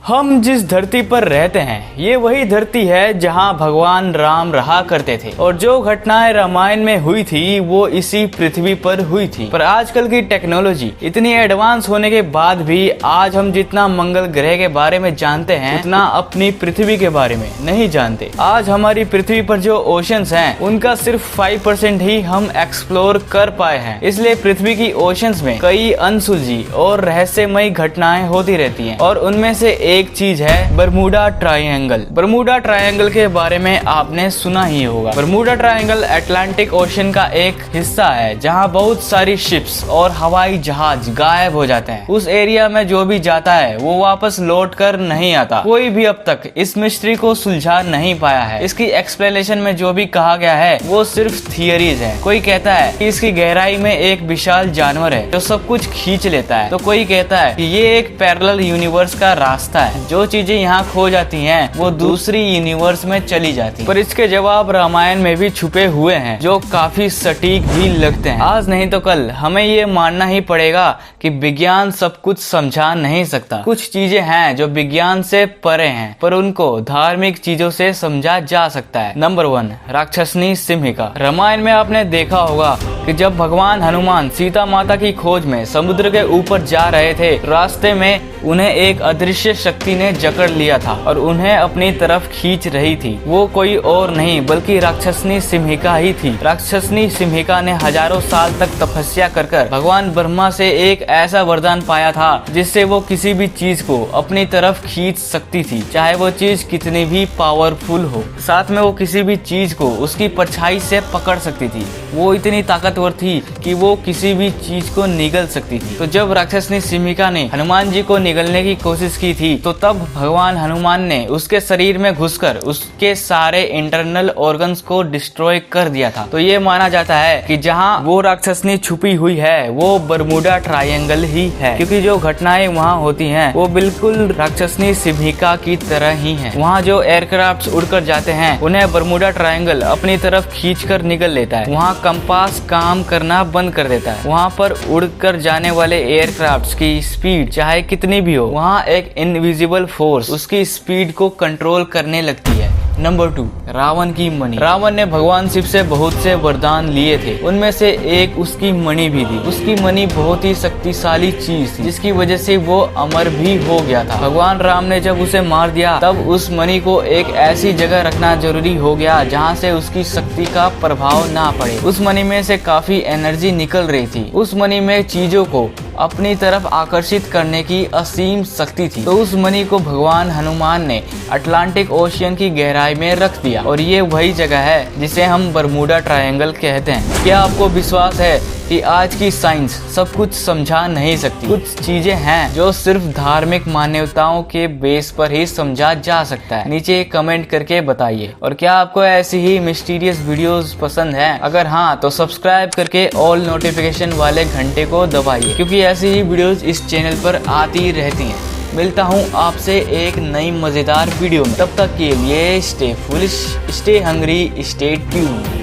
हम जिस धरती पर रहते हैं ये वही धरती है जहां भगवान राम रहा करते थे और जो घटनाएं रामायण में हुई थी वो इसी पृथ्वी पर हुई थी। पर आजकल की टेक्नोलॉजी इतनी एडवांस होने के बाद भी आज हम जितना मंगल ग्रह के बारे में जानते हैं उतना अपनी पृथ्वी के बारे में नहीं जानते। आज हमारी पृथ्वी पर जो ओशंस हैं उनका सिर्फ 5% ही हम एक्सप्लोर कर पाए हैं। इसलिए पृथ्वी की ओशंस में कई अनसुलझी और रहस्यमयी घटनाएं होती रहती हैं और उनमें से एक चीज है बरमूडा ट्रायंगल। बरमूडा ट्रायंगल के बारे में आपने सुना ही होगा। बरमूडा ट्रायंगल अटलांटिक ओशन का एक हिस्सा है जहां बहुत सारी शिप्स और हवाई जहाज गायब हो जाते हैं। उस एरिया में जो भी जाता है वो वापस लौट कर नहीं आता। कोई भी अब तक इस मिस्ट्री को सुलझा नहीं पाया है। इसकी एक्सप्लेनेशन में जो भी कहा गया है वो सिर्फ थियरीज है। कोई कहता है कि इसकी गहराई में एक विशाल जानवर है जो सब कुछ खींच लेता है, तो कोई कहता है कि ये एक पैरेलल यूनिवर्स का रास्ता है। जो चीजें यहाँ खो जाती हैं वो दूसरी यूनिवर्स में चली जाती। पर इसके जवाब रामायण में भी छुपे हुए हैं जो काफी सटीक भी लगते हैं। आज नहीं तो कल हमें ये मानना ही पड़ेगा कि विज्ञान सब कुछ समझा नहीं सकता। कुछ चीजें हैं जो विज्ञान से परे हैं पर उनको धार्मिक चीजों से समझा जा सकता है। नंबर 1, राक्षसनी सिंहिका। रामायण में आपने देखा होगा कि जब भगवान हनुमान सीता माता की खोज में समुद्र के ऊपर जा रहे थे, रास्ते में उन्हें एक अदृश्य शक्ति ने जकड़ लिया था और उन्हें अपनी तरफ खींच रही थी। वो कोई और नहीं बल्कि राक्षसनी सिंहिका ही थी। राक्षसनी सिंहिका ने हजारों साल तक तपस्या कर भगवान ब्रह्मा से एक ऐसा वरदान पाया था जिससे वो किसी भी चीज को अपनी तरफ खींच सकती थी, चाहे वो चीज कितनी भी पावरफुल हो। साथ में वो किसी भी चीज को उसकी परछाई से पकड़ सकती थी। वो इतनी ताकतवर थी कि वो किसी भी चीज को निगल सकती थी। तो जब राक्षसनी सिंहिका ने हनुमान जी को निगलने की कोशिश की थी तो तब भगवान हनुमान ने उसके शरीर में घुसकर उसके सारे इंटरनल ऑर्गन्स को डिस्ट्रॉय कर दिया था। तो ये माना जाता है कि जहाँ वो राक्षसनी छुपी हुई है वो बरमूडा ट्रायंगल ही है, क्योंकि जो घटनाएं वहाँ होती हैं वो बिल्कुल राक्षसनी सिंहिका की तरह ही हैं। वहाँ जो एयरक्राफ्ट उड़कर जाते हैं उन्हें बरमूडा ट्रायंगल अपनी तरफ खींचकर निगल लेता है। वहाँ कंपास काम करना बंद कर देता है। वहाँ पर उड़कर जाने वाले एयरक्राफ्ट की स्पीड चाहे कितनी भी हो, वहाँ एक इनविजिबल फोर्स उसकी स्पीड को कंट्रोल करने लगती है। नंबर 2, रावण की मणि। रावण ने भगवान शिव से बहुत से वरदान लिए थे, उनमें से एक उसकी मणि भी थी। उसकी मणि बहुत ही शक्तिशाली चीज थी जिसकी वजह से वो अमर भी हो गया था। भगवान राम ने जब उसे मार दिया तब उस मणि को एक ऐसी जगह रखना जरूरी हो गया जहाँ से उसकी शक्ति का प्रभाव ना पड़े। उस मणि में से काफी एनर्जी निकल रही थी। उस मणि में चीजों को अपनी तरफ आकर्षित करने की असीम शक्ति थी। तो उस मणि को भगवान हनुमान ने अटलांटिक ओशियन की गहराई में रख दिया और ये वही जगह है जिसे हम बरमूडा ट्रायंगल कहते हैं। क्या आपको विश्वास है कि आज की साइंस सब कुछ समझा नहीं सकती? कुछ चीजें हैं जो सिर्फ धार्मिक मान्यताओं के बेस पर ही समझा जा सकता है। नीचे कमेंट करके बताइए। और क्या आपको ऐसी ही मिस्टीरियस वीडियोस पसंद हैं? अगर हाँ तो सब्सक्राइब करके ऑल नोटिफिकेशन वाले घंटे को दबाइए, क्योंकि ऐसी ही वीडियोस इस चैनल पर आती रहती हैं। मिलता हूँ आपसे एक नई मजेदार वीडियो में। तब तक के लिए stay foolish, stay hungry, stay tuned.